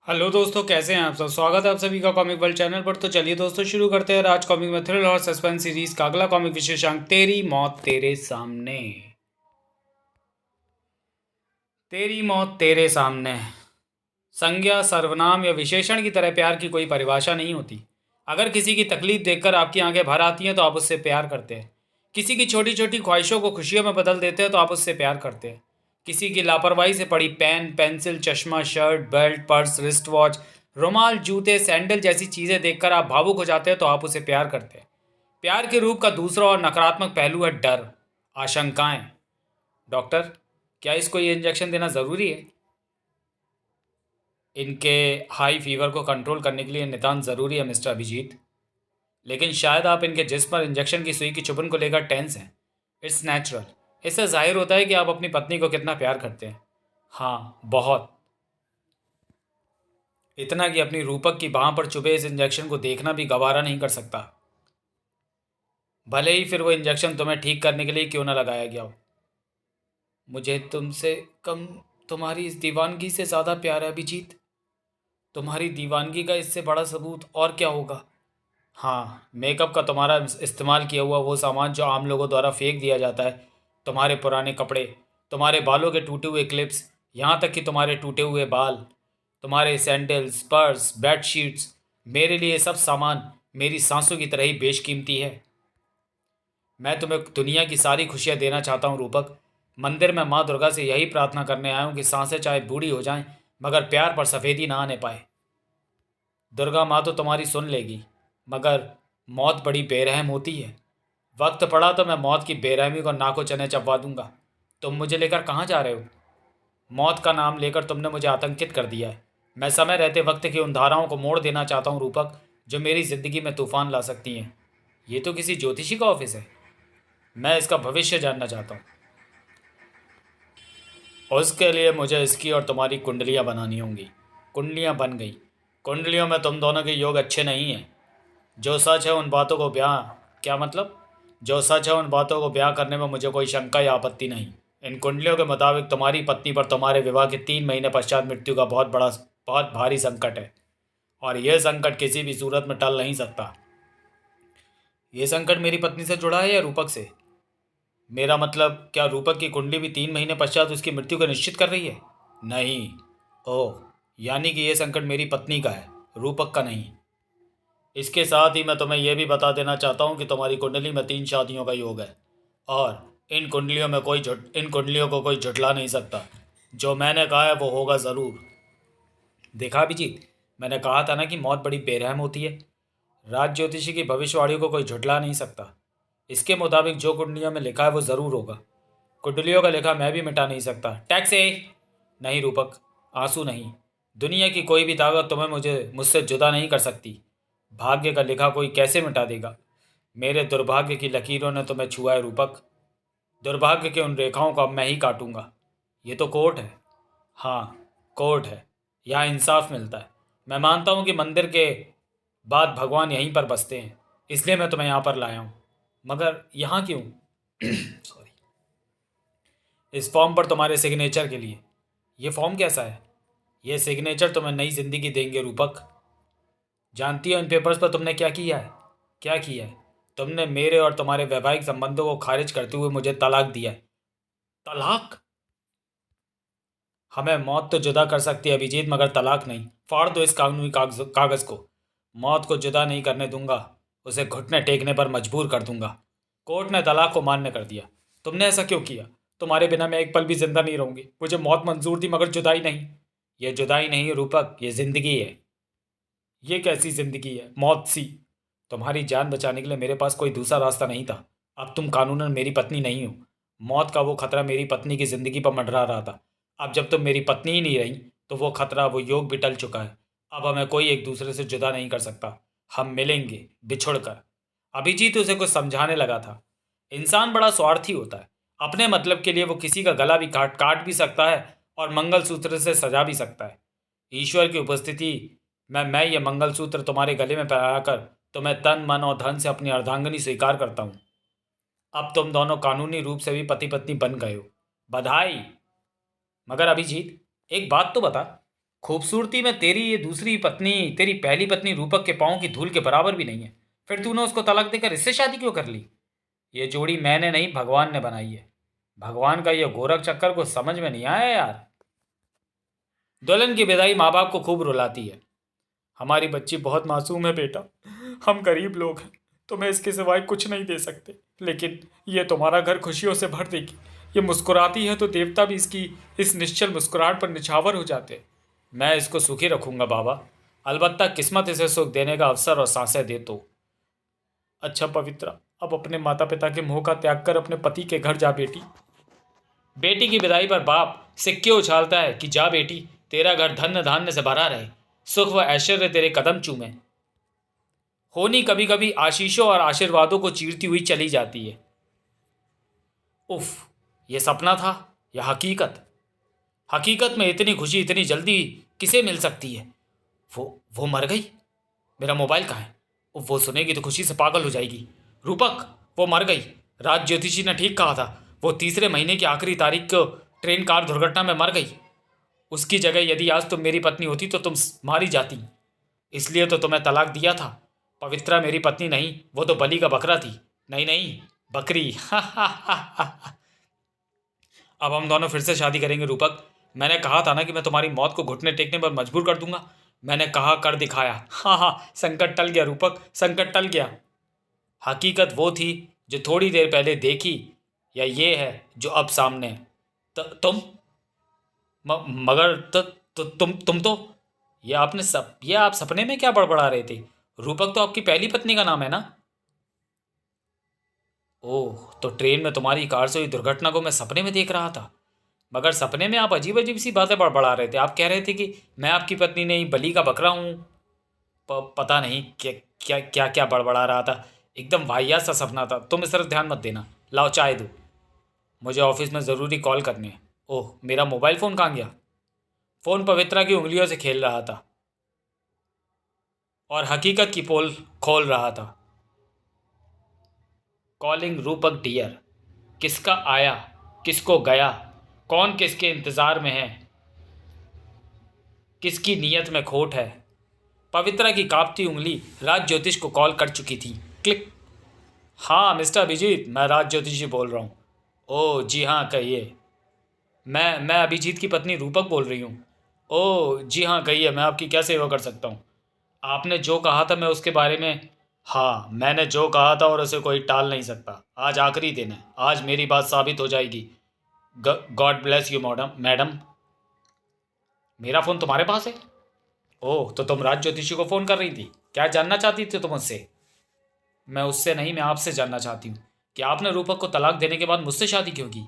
Hello दोस्तों, कैसे हैं आप सब। स्वागत है आप सभी का कॉमिक वर्ल्ड चैनल पर। तो चलिए दोस्तों, शुरू करते हैं आज कॉमिक में थ्रिल और सस्पेंस सीरीज का अगला कॉमिक विशेषांक, तेरी मौत तेरे सामने। तेरी मौत तेरे सामने। संज्ञा, सर्वनाम या विशेषण की तरह प्यार की कोई परिभाषा नहीं होती। अगर किसी की तकलीफ देखकर आपकी आंखें भर आती हैं तो आप उससे प्यार करते हैं। किसी की छोटी छोटी ख्वाहिशों को खुशियों में बदल देते हैं तो आप उससे प्यार करते हैं। किसी की लापरवाही से पड़ी पेन, पेंसिल, चश्मा, shirt, belt, purse, wrist watch, रुमाल, जूते, सैंडल जैसी चीज़ें देखकर आप भावुक हो जाते हैं तो आप उसे प्यार करते हैं। प्यार के रूप का दूसरा और नकारात्मक पहलू है डर, आशंकाएं। डॉक्टर, क्या इसको ये इंजेक्शन देना ज़रूरी है? इनके हाई फीवर को कंट्रोल करने के लिए नितांत ज़रूरी है मिस्टर अभिजीत। लेकिन शायद आप इनके जिस्म पर इंजेक्शन की सुई की चुभन को लेकर टेंस हैं। It's natural. इससे जाहिर होता है कि आप अपनी पत्नी को कितना प्यार करते हैं। हाँ, बहुत। इतना कि अपनी रूपक की बाह पर चुभे इस इंजेक्शन को देखना भी गवारा नहीं कर सकता, भले ही फिर वो इंजेक्शन तुम्हें ठीक करने के लिए क्यों ना लगाया गया हो। मुझे तुमसे कम तुम्हारी इस दीवानगी से ज़्यादा प्यार है अभिजीत। तुम्हारी दीवानगी का इससे बड़ा सबूत और क्या होगा। हाँ, मेकअप का तुम्हारा इस्तेमाल किया हुआ वो सामान जो आम लोगों द्वारा फेंक दिया जाता है, तुम्हारे पुराने कपड़े, तुम्हारे बालों के टूटे हुए क्लिप्स, यहाँ तक कि तुम्हारे टूटे हुए बाल, तुम्हारे सैंडल्स, पर्स, बेडशीट्स, मेरे लिए सब सामान मेरी सांसों की तरह ही बेशकीमती है। मैं तुम्हें दुनिया की सारी खुशियाँ देना चाहता हूँ रूपक। मंदिर में माँ दुर्गा से यही प्रार्थना करने आया हूँ कि सांसें चाहे बूढ़ी हो जाएं मगर प्यार पर सफ़ेदी ना आने पाए। दुर्गा माँ तो तुम्हारी सुन लेगी, मगर मौत बड़ी बेरहम होती है। वक्त पड़ा तो मैं मौत की बेरहमी को नाको चने चबवा दूंगा। तुम मुझे लेकर कहाँ जा रहे हो? मौत का नाम लेकर तुमने मुझे आतंकित कर दिया है। मैं समय रहते वक्त की उन धाराओं को मोड़ देना चाहता हूँ रूपक, जो मेरी ज़िंदगी में तूफान ला सकती हैं। ये तो किसी ज्योतिषी का ऑफिस है। मैं इसका भविष्य जानना चाहता हूँ। उसके लिए मुझे इसकी और तुम्हारी कुंडलियाँ बनानी होंगी। कुंडलियाँ बन गई। कुंडलियों में तुम दोनों के योग अच्छे नहीं हैं। जो सच है उन बातों को ब्याह क्या मतलब जो सच है उन बातों को ब्याह करने में मुझे कोई शंका या आपत्ति नहीं। इन कुंडलियों के मुताबिक तुम्हारी पत्नी पर तुम्हारे विवाह के 3 महीने पश्चात मृत्यु का बहुत भारी संकट है, और यह संकट किसी भी सूरत में टल नहीं सकता। यह संकट मेरी पत्नी से जुड़ा है या रूपक से? मेरा मतलब, क्या रूपक की कुंडली भी 3 महीने पश्चात उसकी मृत्यु को निश्चित कर रही है? नहीं। ओह, यानी कि यह संकट मेरी पत्नी का है, रूपक का नहीं। इसके साथ ही मैं तुम्हें यह भी बता देना चाहता हूँ कि तुम्हारी कुंडली में 3 शादियों का योग है, और इन कुंडलियों को कोई झुठला नहीं सकता। जो मैंने कहा है वो होगा ज़रूर। देखा अभिजीत, मैंने कहा था ना कि मौत बड़ी बेरहम होती है। राज ज्योतिषी की भविष्यवाणी को कोई झुठला नहीं सकता। इसके मुताबिक जो कुंडलियों में लिखा है वो ज़रूर होगा। कुंडलियों का लिखा मैं भी मिटा नहीं सकता। टैक्स ए नहीं रूपक, आंसू नहीं। दुनिया की कोई भी ताकत तुम्हें मुझसे जुदा नहीं कर सकती। भाग्य का लिखा कोई कैसे मिटा देगा? मेरे दुर्भाग्य की लकीरों ने तुम्हें छुआ है रूपक। दुर्भाग्य की उन रेखाओं को अब मैं ही काटूंगा। ये तो कोर्ट है। हाँ, कोर्ट है। यहाँ इंसाफ मिलता है। मैं मानता हूँ कि मंदिर के बाद भगवान यहीं पर बसते हैं, इसलिए मैं तुम्हें यहाँ पर लाया हूँ। मगर यहाँ क्यों? सॉरी। इस फॉर्म पर तुम्हारे सिग्नेचर के लिए। ये फॉर्म कैसा है? ये सिग्नेचर तुम्हें नई जिंदगी देंगे रूपक। जानती हो इन पेपर्स पर तुमने क्या किया है? क्या किया है? तुमने मेरे और तुम्हारे वैवाहिक संबंधों को खारिज करते हुए मुझे तलाक दिया है। तलाक? हमें मौत तो जुदा कर सकती है अभिजीत, मगर तलाक नहीं। फाड़ दो इस कानूनी कागज को। मौत को जुदा नहीं करने दूंगा। उसे घुटने टेकने पर मजबूर कर दूंगा। कोर्ट ने तलाक को मान्य कर दिया। तुमने ऐसा क्यों किया? तुम्हारे बिना मैं एक पल भी जिंदा नहीं रहूंगी। मुझे मौत मंजूर थी मगर जुदाई नहीं। ये जुदाई नहीं है रूपक, ये जिंदगी है। ये कैसी जिंदगी है? मौत सी। तुम्हारी जान बचाने के लिए मेरे पास कोई दूसरा रास्ता नहीं था। अब तुम कानूनन मेरी पत्नी नहीं हो। मौत का वो खतरा मेरी पत्नी की जिंदगी पर मंडरा रहा था। अब जब तुम मेरी पत्नी ही नहीं रही तो वो खतरा, वो योग भी टल चुका है। अब हमें कोई एक दूसरे से जुदा नहीं कर सकता। हम मिलेंगे बिछुड़ कर। अभिजीत उसे कुछ समझाने लगा था। इंसान बड़ा स्वार्थी होता है। अपने मतलब के लिए वो किसी का गला भी काट काट भी सकता है और मंगलसूत्र से सजा भी सकता है। ईश्वर की उपस्थिति में मैं ये मंगलसूत्र तुम्हारे गले में पहनाकर तुम्हें तन मन और धन से अपनी अर्धांगिनी स्वीकार करता हूँ। अब तुम दोनों कानूनी रूप से भी पति पत्नी बन गए हो। बधाई। मगर अभिजीत, एक बात तो बता, खूबसूरती में तेरी ये दूसरी पत्नी, तेरी पहली पत्नी रूपक के पाँव की धूल के बराबर भी नहीं है। फिर तूने उसको तलाक देकर इससे शादी क्यों कर ली? ये जोड़ी मैंने नहीं, भगवान ने बनाई है। भगवान का ये गोरख चक्कर को समझ में नहीं आया यार। दुल्हन की विदाई माँ बाप को खूब रुलाती है। हमारी बच्ची बहुत मासूम है बेटा, हम गरीब लोग हैं, तुम्हें इसके सिवाय कुछ नहीं दे सकते, लेकिन ये तुम्हारा घर खुशियों से भर देगी। ये मुस्कुराती है तो देवता भी इसकी इस निश्चल मुस्कुराहट पर निछावर हो जाते हैं। मैं इसको सुखी रखूंगा बाबा, अलबत्ता किस्मत इसे सुख देने का अवसर और सांसें दे तो। अच्छा पवित्रा, अब अपने माता पिता के मोह का त्याग कर अपने पति के घर जा बेटी। बेटी की विदाई पर बाप सिक्के उछालता है कि जा बेटी, तेरा घर धन्य धान्य से भरा रहे, सुख व ऐश्वर्य तेरे कदम चूमे। होनी कभी कभी आशीषों और आशीर्वादों को चीरती हुई चली जाती है। उफ, ये सपना था या हकीकत? हकीकत में इतनी खुशी इतनी जल्दी किसे मिल सकती है? वो मर गई। मेरा मोबाइल कहाँ है? वो सुनेगी तो खुशी से पागल हो जाएगी। रूपक, वो मर गई। राज ज्योतिषी ने ठीक कहा था, वो तीसरे महीने की आखिरी तारीख को ट्रेन कार दुर्घटना में मर गई। उसकी जगह यदि आज तुम मेरी पत्नी होती तो तुम मारी जाती। इसलिए तो तुम्हें तलाक दिया था। पवित्रा मेरी पत्नी नहीं, वो तो बलि का बकरा थी। नहीं नहीं, बकरी। अब हम दोनों फिर से शादी करेंगे रूपक। मैंने कहा था ना कि मैं तुम्हारी मौत को घुटने टेकने पर मजबूर कर दूंगा। मैंने कहा, कर दिखाया। हाँ हाँ, संकट टल गया रूपक, संकट टल गया। हकीकत वो थी जो थोड़ी देर पहले देखी, या ये है जो अब सामने है? तुम मगर तुम तो ये आप सपने में क्या बड़बड़ा रहे थे? रूपक तो आपकी पहली पत्नी का नाम है ना? ओह, तो ट्रेन में तुम्हारी कार से हुई दुर्घटना को मैं सपने में देख रहा था। मगर सपने में आप अजीब अजीब सी बातें बड़बड़ा रहे थे। आप कह रहे थे कि मैं आपकी पत्नी नहीं, बलि का बकरा हूँ। पता नहीं क्या क्या क्या क्या बड़बड़ा रहा था। एकदम वाहियात सा सपना था। तुम इस तरफ ध्यान मत देना। लाओ चाय दो, मुझे ऑफिस में ज़रूरी कॉल करनी है। ओह, मेरा मोबाइल फ़ोन कहाँ गया? फ़ोन पवित्रा की उंगलियों से खेल रहा था और हकीकत की पोल खोल रहा था। कॉलिंग रूपक डियर। किसका आया, किसको गया, कौन किसके इंतज़ार में है, किसकी नीयत में खोट है? पवित्रा की कांपती उंगली राज ज्योतिष को कॉल कर चुकी थी। क्लिक। हाँ मिस्टर अभिजीत, मैं राज ज्योतिषी बोल रहा हूँ। ओह जी हाँ, कहिए। मैं अभिजीत की पत्नी रूपक बोल रही हूँ। ओह जी हाँ, कहिए, मैं आपकी क्या सेवा कर सकता हूँ? आपने जो कहा था मैं उसके बारे में। हाँ, मैंने जो कहा था और उसे कोई टाल नहीं सकता। आज आखिरी दिन है, आज मेरी बात साबित हो जाएगी। God bless you madam. Madam, मेरा फ़ोन तुम्हारे पास है? ओह, तो तुम राज ज्योतिषी को फ़ोन कर रही थी? क्या जानना चाहती थी तुम उससे? मैं उससे नहीं, मैं आपसे जानना चाहती हूँ कि आपने रूपक को तलाक देने के बाद मुझसे शादी क्यों की?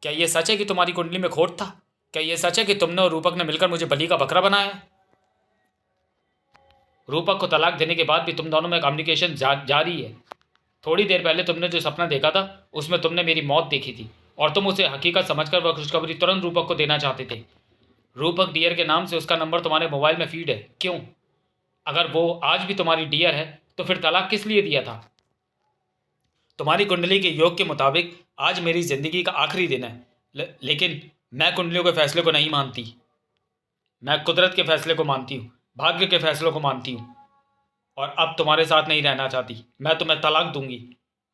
क्या ये सच है कि तुम्हारी कुंडली में खोट था? क्या ये सच है कि तुमने और रूपक ने मिलकर मुझे बलि का बकरा बनाया? रूपक को तलाक देने के बाद भी तुम दोनों में कम्युनिकेशन जारी है। थोड़ी देर पहले तुमने जो सपना देखा था उसमें तुमने मेरी मौत देखी थी और तुम उसे हकीकत समझकर वह खुशखबरी तुरंत रूपक को देना चाहते थे। रूपक डियर के नाम से उसका नंबर तुम्हारे मोबाइल में फीड है। क्यों? अगर वो आज भी तुम्हारी डियर है तो फिर तलाक किस लिए दिया था? तुम्हारी कुंडली के योग के मुताबिक आज मेरी जिंदगी का आखिरी दिन है। लेकिन मैं कुंडलियों के फैसले को नहीं मानती। मैं कुदरत के फैसले को मानती हूँ, भाग्य के फैसलों को मानती हूँ। और अब तुम्हारे साथ नहीं रहना चाहती। मैं तुम्हें तलाक दूंगी।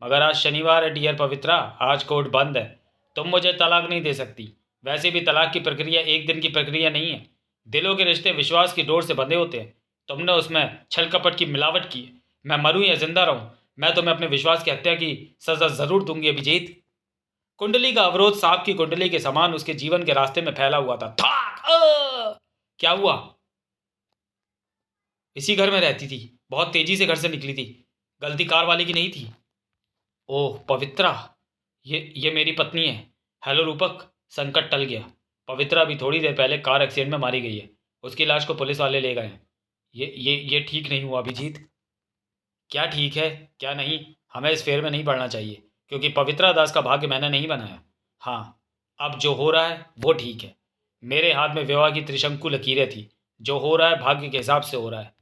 मगर आज शनिवार है डियर पवित्रा, आज कोर्ट बंद है। तुम मुझे तलाक नहीं दे सकती। वैसे भी तलाक की प्रक्रिया एक दिन की प्रक्रिया नहीं है। दिलों के रिश्ते विश्वास की डोर से बंधे होते हैं। तुमने उसमें छल कपट की मिलावट की है। मैं मरूं या जिंदा रहूं, मैं तुम्हें अपने विश्वास की हत्या की सजा जरूर दूंगी अभिजीत। कुंडली का अवरोध सांप की कुंडली के समान उसके जीवन के रास्ते में फैला हुआ था। क्या हुआ? इसी घर में रहती थी, बहुत तेजी से घर से निकली थी। गलती कार वाले की नहीं थी। ओह पवित्रा, ये मेरी पत्नी है। हेलो रूपक, संकट टल गया। पवित्रा भी थोड़ी देर पहले कार एक्सीडेंट में मारी गई है। उसकी लाश को पुलिस वाले ले गए हैं। ये ठीक नहीं हुआ अभिजीत। क्या ठीक है क्या नहीं, हमें इस फेर में नहीं पड़ना चाहिए, क्योंकि पवित्रा दास का भाग्य मैंने नहीं बनाया। हाँ, अब जो हो रहा है वो ठीक है। मेरे हाथ में विवाह की त्रिशंकु लकीरें थी। जो हो रहा है भाग्य के हिसाब से हो रहा है।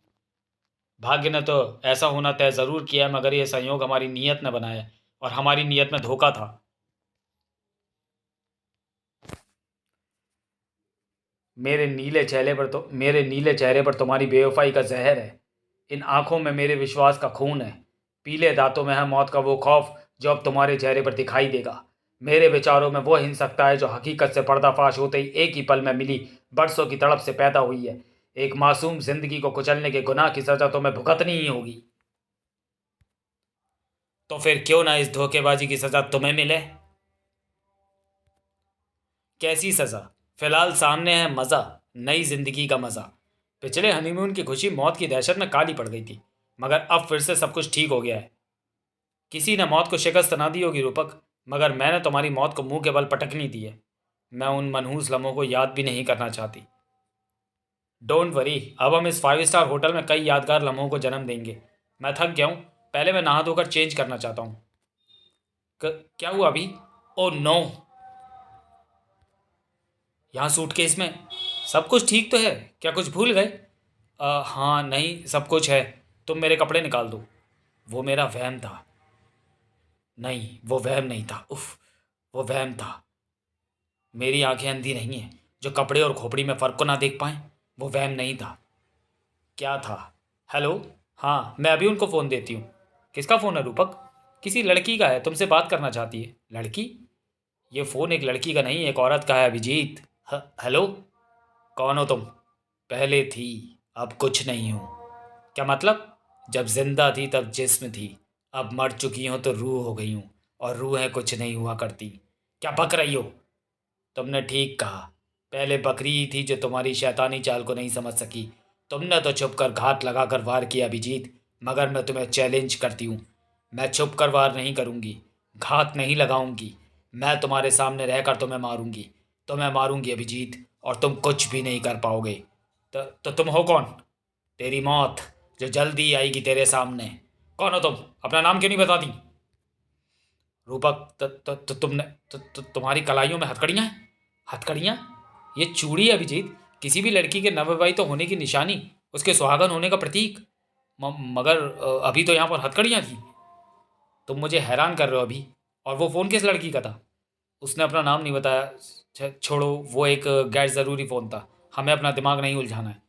भाग्य ने तो ऐसा होना तय ज़रूर किया है, मगर यह संयोग हमारी नीयत ने बनाया है और हमारी नीयत में धोखा था। मेरे नीले चेहरे पर तुम्हारी बेवफाई का जहर है। इन आंखों में मेरे विश्वास का खून है। पीले दांतों में है मौत का वो खौफ जो अब तुम्हारे चेहरे पर दिखाई देगा। मेरे विचारों में वो हिंसकता है जो हकीकत से पर्दाफाश होते ही एक ही पल में मिली बरसों की तड़प से पैदा हुई है। एक मासूम जिंदगी को कुचलने के गुनाह की सजा तुम्हें भुगतनी ही होगी। तो फिर क्यों ना इस धोखेबाजी की सजा तुम्हें मिले। कैसी सजा। फिलहाल सामने है मज़ा, नई जिंदगी का मज़ा। पिछले हनीमून की खुशी मौत की दहशत में काली पड़ गई थी, मगर अब फिर से सब कुछ ठीक हो गया है। किसी ने मौत को शिकस्त ना दी होगी रूपक, मगर मैंने तुम्हारी मौत को मुंह के बल पटकनी दी है। मैं उन मनहूस लम्हों को याद भी नहीं करना चाहती। डोंट वरी, अब हम इस 5 स्टार होटल में कई यादगार लम्हों को जन्म देंगे। मैं थक गया हूँ, पहले मैं नहा धोकर चेंज करना चाहता हूँ। क्या हुआ अभी। ओ नो, यहाँ सूटकेस में सब कुछ ठीक तो है, क्या कुछ भूल गए। हाँ नहीं, सब कुछ है। तुम मेरे कपड़े निकाल दो। वो मेरा वहम था। नहीं, वो वहम नहीं था, उफ, वो वहम था। मेरी आंखें अंधी नहीं हैं जो कपड़े और खोपड़ी में फ़र्क को ना देख पाएं। वो वहम नहीं था। क्या था। हेलो। हाँ, मैं अभी उनको फ़ोन देती हूँ। किसका फ़ोन है रूपक। किसी लड़की का है, तुमसे बात करना चाहती है। लड़की। ये फ़ोन एक लड़की का नहीं, एक औरत का है अभिजीत। हेलो। कौन हो तुम। पहले थी, अब कुछ नहीं हूँ। क्या मतलब। जब जिंदा थी तब जिस्म थी, अब मर चुकी हूँ तो रूह हो गई हूँ, और रूहें कुछ नहीं हुआ करती। क्या बक रही हो। तुमने ठीक कहा, पहले बकरी ही थी जो तुम्हारी शैतानी चाल को नहीं समझ सकी। तुमने तो छुप कर घात लगाकर वार किया अभिजीत, मगर मैं तुम्हें चैलेंज करती हूँ। मैं छुप कर वार नहीं करूँगी, घात नहीं लगाऊंगी। मैं तुम्हारे सामने रहकर तुम्हें मारूंगी अभिजीत, और तुम कुछ भी नहीं कर पाओगे। तो तुम हो कौन। तेरी मौत जो जल्दी आएगी तेरे सामने। कौन हो तुम, अपना नाम क्यों नहीं बताती। रूपक, तुम्हारी कलाइयों में हथकड़ियाँ हैं। हथकड़ियाँ। ये चूड़ी है अभिजीत, किसी भी लड़की के नवविवाहित तो होने की निशानी, उसके सुहागन होने का प्रतीक। मगर अभी तो यहाँ पर हथकड़ियाँ थी। तुम मुझे हैरान कर रहे हो अभी। और वो फ़ोन किस लड़की का था। उसने अपना नाम नहीं बताया। छोड़ो, वो एक गैर ज़रूरी फ़ोन था, हमें अपना दिमाग नहीं उलझाना है।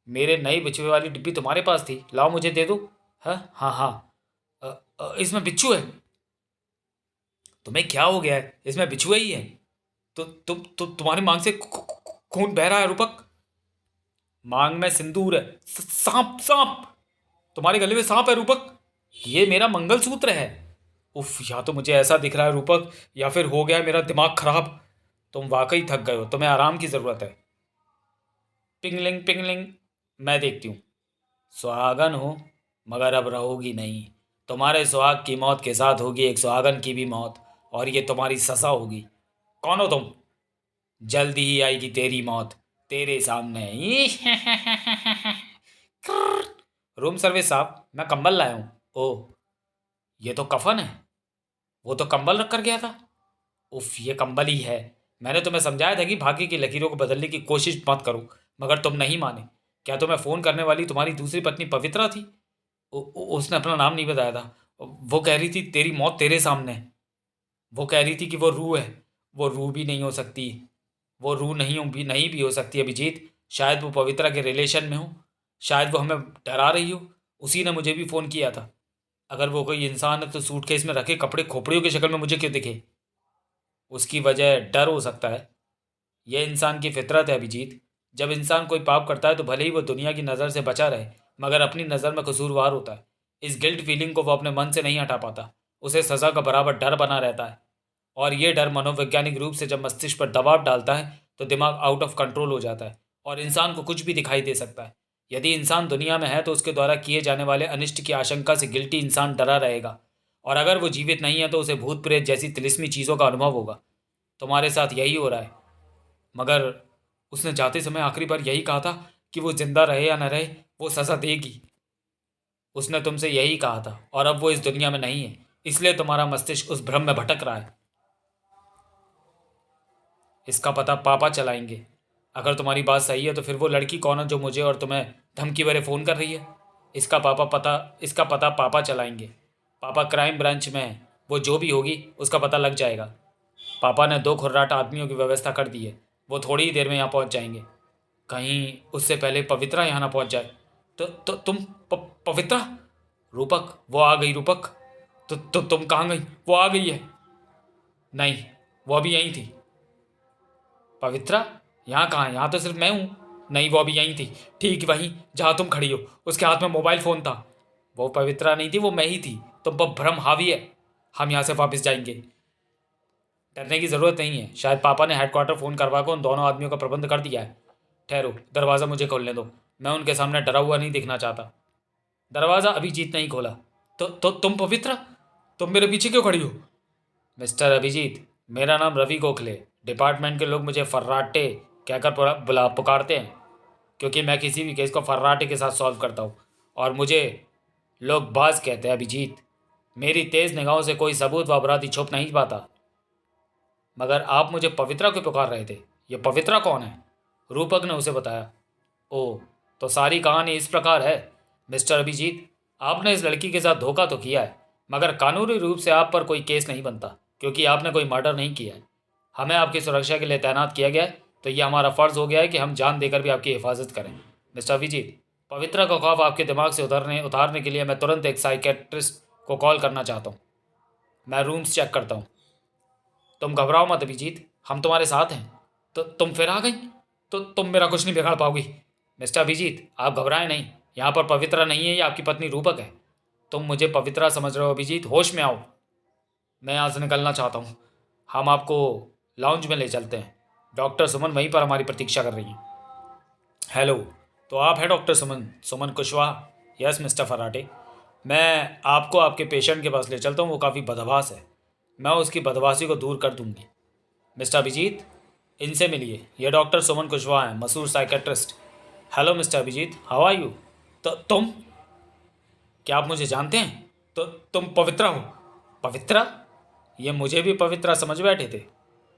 मेरे नई बिछुए वाली डिब्बी तुम्हारे पास थी, लाओ मुझे दे दो। हाँ हाँ हाँ। इसमें बिच्छू है। तुम्हें क्या हो गया है, इसमें बिछुआ ही है। तुम्हारी मांग से खून बह रहा है रूपक। मांग में सिंदूर है। सांप सांप। तुम्हारे गले में सांप है रूपक। ये मेरा मंगलसूत्र है। उफ, या तो मुझे ऐसा दिख रहा है रूपक, या फिर हो गया है मेरा दिमाग खराब। तुम वाकई थक गए हो, तुम्हें आराम की ज़रूरत है। पिंगलिंग पिंगलिंग। मैं देखती हूँ। सुहागन हो, मगर अब रहोगी नहीं। तुम्हारे सुहाग की मौत के साथ होगी एक सुहागन की भी मौत, और ये तुम्हारी सजा होगी। कौन हो तुम। जल्दी ही आएगी तेरी मौत, तेरे सामने। रूम सर्विस साहब, मैं कंबल लाया हूँ। ओह, ये तो कफन है। वो तो कंबल रख कर गया था। उफ, ये कंबल ही है। मैंने तुम्हें समझाया था कि भाग्य की लकीरों को बदलने की कोशिश मत करो, मगर तुम नहीं माने। क्या तुम्हें फ़ोन करने वाली तुम्हारी दूसरी पत्नी पवित्रा थी। उसने अपना नाम नहीं बताया था। वो कह रही थी तेरी मौत तेरे सामने है। वो कह रही थी कि वो रूह है। वो रूह भी नहीं हो सकती। वो रूह नहीं भी हो सकती अभिजीत। शायद वो पवित्रा के रिलेशन में हो। शायद वो हमें डरा रही हो। उसी ने मुझे भी फ़ोन किया था। अगर वो कोई इंसान है तो सूटकेस में रखे कपड़े खोपड़ियों की शक्ल में मुझे क्यों दिखे। उसकी वजह डर हो सकता है। यह इंसान की फितरत है अभिजीत। जब इंसान कोई पाप करता है तो भले ही वो दुनिया की नज़र से बचा रहे, मगर अपनी नज़र में कसूरवार होता है। इस गिल्ट फीलिंग को वो अपने मन से नहीं हटा पाता। उसे सज़ा का बराबर डर बना रहता है। और ये डर मनोवैज्ञानिक रूप से जब मस्तिष्क पर दबाव डालता है तो दिमाग आउट ऑफ कंट्रोल हो जाता है, और इंसान को कुछ भी दिखाई दे सकता है। यदि इंसान दुनिया में है तो उसके द्वारा किए जाने वाले अनिष्ट की आशंका से गिल्टी इंसान डरा रहेगा। और अगर वो जीवित नहीं है तो उसे भूत प्रेत जैसी तिलिस्मी चीज़ों का अनुभव होगा। तुम्हारे साथ यही हो रहा है। मगर उसने जाते समय आखिरी बार यही कहा था कि वो जिंदा रहे या न रहे वो सज़ा देगी। उसने तुमसे यही कहा था, और अब वो इस दुनिया में नहीं है, इसलिए तुम्हारा मस्तिष्क उस भ्रम में भटक रहा है। इसका पता पापा चलाएंगे। अगर तुम्हारी बात सही है तो फिर वो लड़की कौन है जो मुझे और तुम्हें धमकी भरे फ़ोन कर रही है। इसका पता पापा चलाएंगे। पापा क्राइम ब्रांच में है। वो जो भी होगी उसका पता लग जाएगा। पापा ने 2 खुर्राट आदमियों की व्यवस्था कर दी है। वो थोड़ी ही देर में यहाँ पहुँच जाएंगे। कहीं उससे पहले पवित्रा यहाँ ना पहुँच जाए। तो तुम पवित्रा? रूपक, वो आ गई। रूपक, तो तुम कहाँ गई? वो आ गई है। नहीं, वो अभी यहीं थी। पवित्रा? यहाँ कहाँ? यहाँ तो सिर्फ मैं हूँ। नहीं, वो अभी यहीं थी, ठीक वहीं जहाँ तुम खड़ी हो। उसके हाथ में मोबाइल फ़ोन था। वो पवित्रा नहीं थी, वो मैं ही थी। तुम पर भ्रम हावी है। हम यहाँ से वापस जाएंगे। डरने की ज़रूरत नहीं है। शायद पापा ने हेडक्वार्टर फ़ोन करवा कर उन दोनों आदमियों का प्रबंध कर दिया है। ठहरो, दरवाज़ा मुझे खोलने दो। मैं उनके सामने डरा हुआ नहीं दिखना चाहता। दरवाज़ा अभिजीत नहीं खोला। तो तुम पवित्रा, तुम मेरे पीछे क्यों खड़ी हो? मिस्टर अभिजीत, मेरा नाम रवि गोखले। डिपार्टमेंट के लोग मुझे फर्राटे कहकर बुला पुकारते हैं, क्योंकि मैं किसी भी केस को फर्राटे के साथ सॉल्व करता हूँ। और मुझे लोग बाज कहते हैं। अभिजीत, मेरी तेज़ निगाहों से कोई सबूत व अपराधी छुप नहीं पाता। मगर आप मुझे पवित्रा क्यों पुकार रहे थे? ये पवित्रा कौन है? रूपक ने उसे बताया। ओह, तो सारी कहानी इस प्रकार है। मिस्टर अभिजीत, आपने इस लड़की के साथ धोखा तो किया है, मगर कानूनी रूप से आप पर कोई केस नहीं बनता, क्योंकि आपने कोई मर्डर नहीं किया है। हमें आपकी सुरक्षा के लिए तैनात किया गया है, तो ये हमारा फ़र्ज़ हो गया है कि हम जान देकर भी आपकी हिफाजत करें। मिस्टर अभिजीत, पवित्रा का खौफ आपके दिमाग से उतारने के लिए मैं तुरंत एक साइकेट्रिस्ट को कॉल करना चाहता हूँ। मैं रूम्स चेक करता हूँ। तुम घबराओ मत अभिजीत, हम तुम्हारे साथ हैं। तो तुम फिर आ गई? तो तुम मेरा कुछ नहीं बिगाड़ पाओगी। मिस्टर अभिजीत, आप घबराएं नहीं। यहाँ पर पवित्रा नहीं है, ये आपकी पत्नी रूपक है। तुम मुझे पवित्रा समझ रहे हो अभिजीत? होश में आओ। मैं यहाँ से निकलना चाहता हूँ। हम आपको लाउंज में ले चलते हैं। डॉक्टर सुमन वहीं पर हमारी प्रतीक्षा कर रही हैं। हेलो, तो आप हैं doctor Suman? Suman Kushwaha? Yes mister Farate. मैं आपको आपके पेशेंट के पास ले चलता हूँ। वो काफ़ी बदहवास है। मैं उसकी बदहवासी को दूर कर दूंगी। मिस्टर अभिजीत, इनसे मिलिए। ये डॉक्टर सुमन कुशवाहा हैं, मशहूर psychiatrist. Hello mister Abhijeet, how are you? तो तुम, क्या आप मुझे जानते हैं? तो तुम पवित्रा हो? पवित्रा? ये मुझे भी पवित्रा समझ बैठे थे।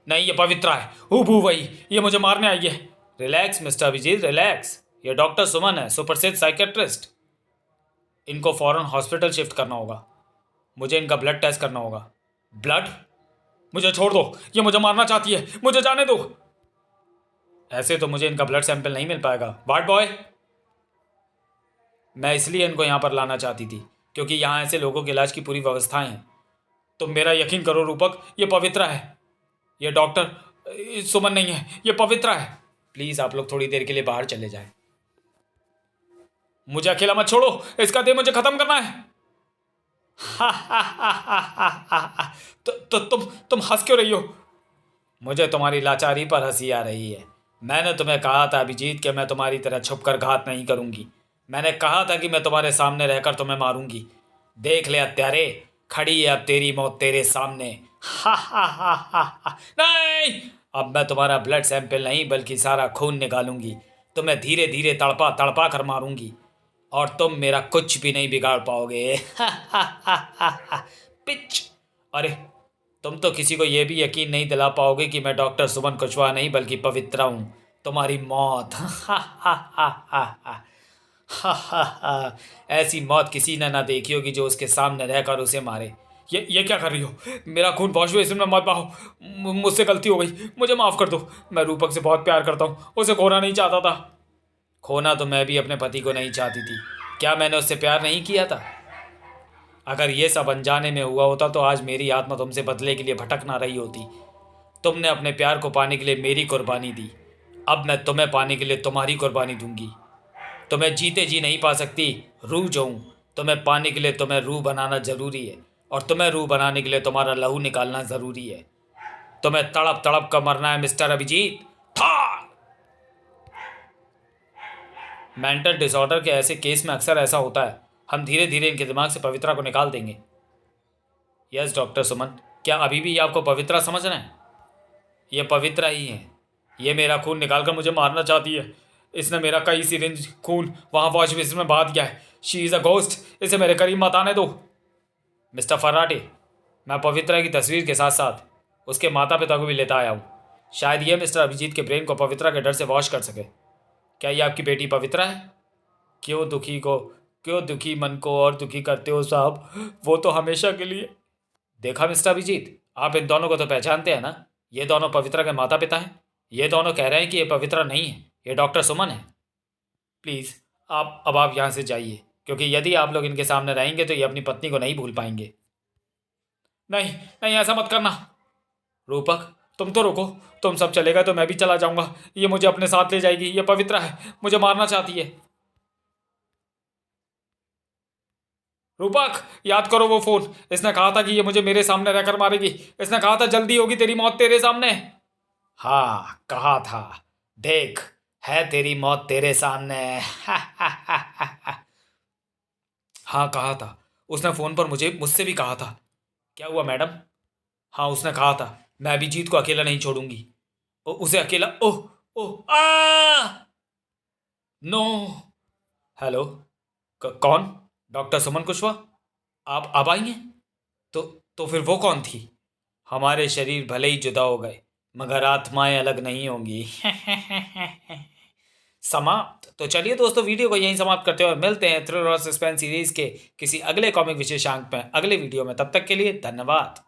नहीं, ये पवित्रा है, हूबहू वही। ये मुझे मारने आई है। Relax mister Abhijeet, relax. ये डॉक्टर सुमन है, सुप्रसिद्ध साइकेट्रिस्ट। इनको फ़ौरन हॉस्पिटल शिफ्ट करना होगा। मुझे इनका ब्लड टेस्ट करना होगा। ब्लड? मुझे छोड़ दो, ये मुझे मारना चाहती है, मुझे जाने दो। ऐसे तो मुझे इनका ब्लड सैंपल नहीं मिल पाएगा। वार्ड बॉय, मैं इसलिए इनको यहाँ पर लाना चाहती थी, क्योंकि यहाँ ऐसे लोगों के इलाज की पूरी व्यवस्थाएं हैं। तुम मेरा यकीन करो रूपक, ये पवित्रा है। ये डॉक्टर सुमन नहीं है, ये पवित्रा है। प्लीज़ आप लोग थोड़ी देर के लिए बाहर चले जाएं। मुझे अकेला मत छोड़ो, इसका देह मुझे ख़त्म करना है। तो तुम हंस क्यों रही हो? मुझे तुम्हारी लाचारी पर हंसी आ रही है। मैंने तुम्हें कहा था अभिजीत कि मैं तुम्हारी तरह छुपकर घात नहीं करूंगी। मैंने कहा था कि मैं तुम्हारे सामने रहकर तुम्हें मारूंगी। देख ले हत्यारे, खड़ी है अब तेरी मौत तेरे सामने। हा हा हा हा हा। नहीं, अब मैं तुम्हारा ब्लड सैंपल नहीं बल्कि सारा खून निकालूंगी। तुम्हें धीरे धीरे तड़पा तड़पा कर मारूंगी, और तुम मेरा कुछ भी नहीं बिगाड़ पाओगे। पिच। अरे, तुम तो किसी को यह भी यकीन नहीं दिला पाओगे कि मैं डॉक्टर सुमन कुशवाहा नहीं बल्कि पवित्रा हूँ, तुम्हारी मौत। ऐसी मौत किसी ने ना देखी होगी जो उसके सामने रहकर उसे मारे। ये क्या कर रही हो? मेरा खून वॉश बेसिन में मत बहाओ। मुझसे गलती हो गई, मुझे माफ़ कर दो। मैं रूपक से बहुत प्यार करता हूँ, उसे खोना नहीं चाहता था। खोना तो मैं भी अपने पति को नहीं चाहती थी। क्या मैंने उससे प्यार नहीं किया था? अगर ये सब अनजाने में हुआ होता तो आज मेरी आत्मा तुमसे बदले के लिए भटक ना रही होती। तुमने अपने प्यार को पाने के लिए मेरी कुर्बानी दी, अब मैं तुम्हें पाने के लिए तुम्हारी कुर्बानी दूंगी। तुम्हें जीते जी नहीं पा सकती, रूह जो हूँ। तुम्हें पाने के लिए तुम्हें रूह बनाना ज़रूरी है, और तुम्हें रूह बनाने के लिए तुम्हारा लहू निकालना ज़रूरी है। तुम्हें तड़प तड़प कर मरना है मिस्टर अभिजीत। मेंटल डिसऑर्डर के ऐसे केस में अक्सर ऐसा होता है। हम धीरे धीरे इनके दिमाग से पवित्रा को निकाल देंगे। यस डॉक्टर सुमन, क्या अभी भी आपको पवित्रा समझ रहे हैं? ये पवित्रा ही है। ये मेरा खून निकाल कर मुझे मारना चाहती है। इसने मेरा कई सिरिंज खून वहाँ वॉश बेसिन में बहा दिया है। She is a ghost. इसे मेरे करीब मत आने दो। मिस्टर फराटे, मैं पवित्रा की तस्वीर के साथ साथ उसके माता पिता को भी लेता आया हूँ। शायद ये मिस्टर अभिजीत के ब्रेन को पवित्रा के डर से वॉश कर सके। क्या ये आपकी बेटी पवित्रा है? क्यों दुखी मन को और दुखी करते हो साहब? वो तो हमेशा के लिए। देखा मिस्टर अभिजीत, आप इन दोनों को तो पहचानते हैं ना? ये दोनों पवित्रा के माता पिता हैं। ये दोनों कह रहे हैं कि ये पवित्रा नहीं है। ये डॉक्टर सुमन है। प्लीज़ आप यहाँ से जाइए, क्योंकि यदि आप लोग इनके सामने रहेंगे तो ये अपनी पत्नी को नहीं भूल पाएंगे। नहीं नहीं, ऐसा मत करना। रूपक, तुम तो रुको। तुम सब चलेगा तो मैं भी चला जाऊंगा। ये मुझे अपने साथ ले जाएगी। ये पवित्रा है, मुझे मारना चाहती है। रूपक, याद करो वो फोन। इसने कहा था कि ये मुझे मेरे सामने रहकर मारेगी। इसने कहा था जल्दी होगी तेरी मौत तेरे सामने। हाँ, कहा था। देख, है तेरी मौत तेरे सामने। हाँ, कहा था। उसने फोन पर मुझसे भी कहा था। क्या हुआ मैडम? हाँ, उसने कहा था मैं अभिजीत को अकेला नहीं छोड़ूंगी। उसे अकेला। ओह ओह आ नो। हेलो। कौन? डॉक्टर सुमन कुशवाहा? आप अब आई हैं? तो तो फिर वो कौन थी? हमारे शरीर भले ही जुदा हो गए, मगर आत्माएं अलग नहीं होंगी। समाप्त। तो चलिए दोस्तों, वीडियो को यहीं समाप्त करते हैं और मिलते हैं थ्रिलर और सस्पेंस सीरीज के किसी अगले कॉमिक विशेषांक में अगले वीडियो में। तब तक के लिए धन्यवाद।